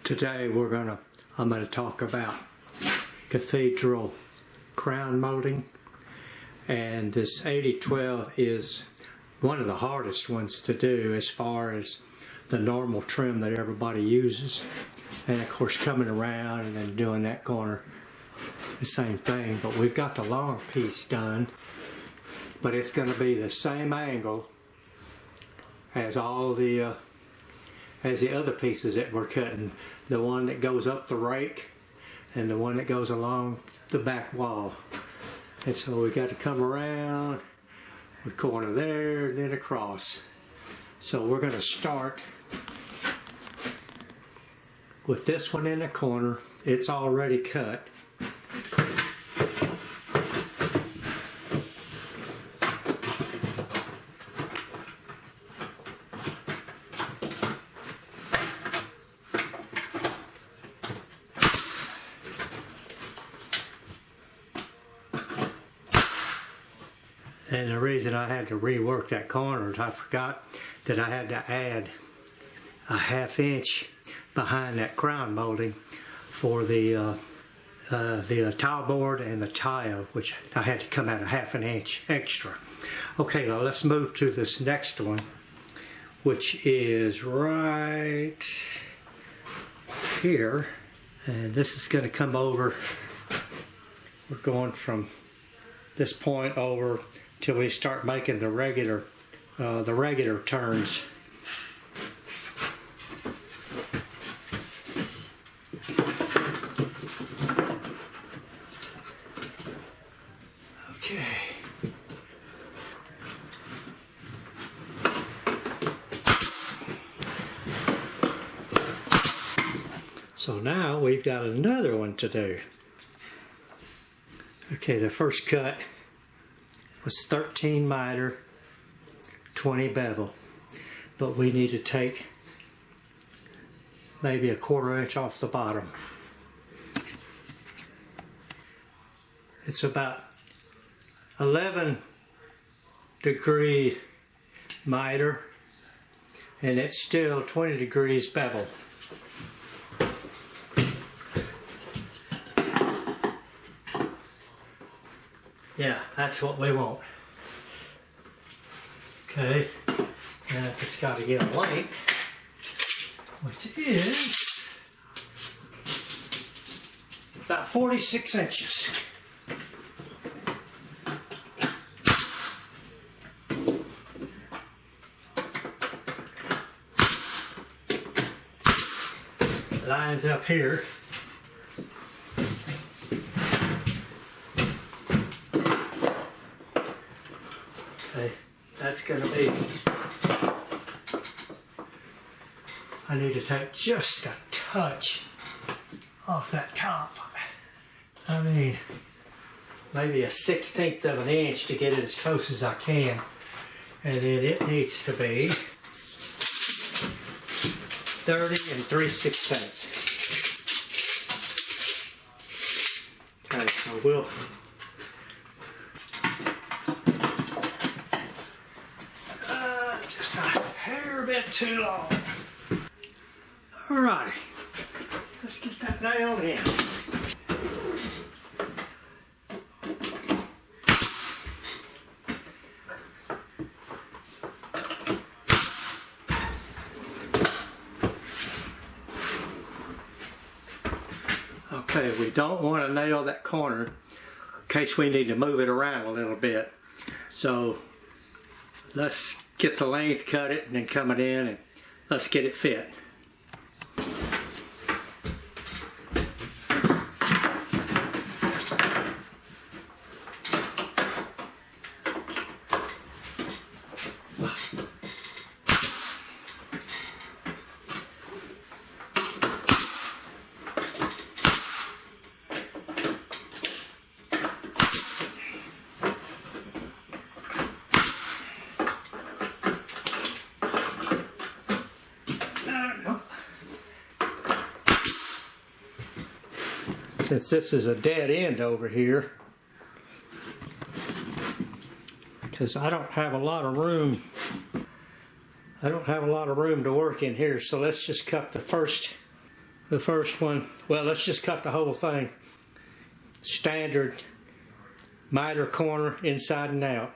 Today I'm gonna talk about Cathedral crown molding, and this 80-12 is one of the hardest ones to do as far as the normal trim that everybody uses. And of course coming around and then doing that corner, the same thing, but we've got the long piece done, but it's going to be the same angle as all the as the other pieces that we're cutting, the one that goes up the rake and the one that goes along the back wall. And so we got to come around the corner there, then across. So we're going to start with this one in the corner. It's already cut. And the reason I had to rework that corner is I forgot that I had to add a 1/2 inch behind that crown molding for the tile board and the tile, which I had to come out a 1/2 inch extra. Okay, now let's move to this next one, which is right here. And this is going to come over. We're going from this point over till we start making the regular turns. Okay. So now we've got another one to do. Okay, the first cut was 13 miter, 20 bevel, but we need to take maybe a 1/4 inch off the bottom. It's about 11 degree miter, and it's still 20 degrees bevel. Yeah, that's what we want. Okay, now I've just got to get a length, which is about 46 inches. Lines up here. That's going to be, I need to take just a touch off that top. I mean, maybe a 1/16 of an inch to get it as close as I can. And then it needs to be 30 3/16. Okay, so we'll bit too long. Alright, let's get that nailed in. Okay, we don't want to nail that corner in case we need to move it around a little bit. So let's get the length, cut it, and then come it in, and let's get it fit. Since this is a dead end over here, because I don't have a lot of room I don't have a lot of room to work in here, so let's just cut the first The first one, well, let's just cut the whole thing. Standard miter corner inside and out.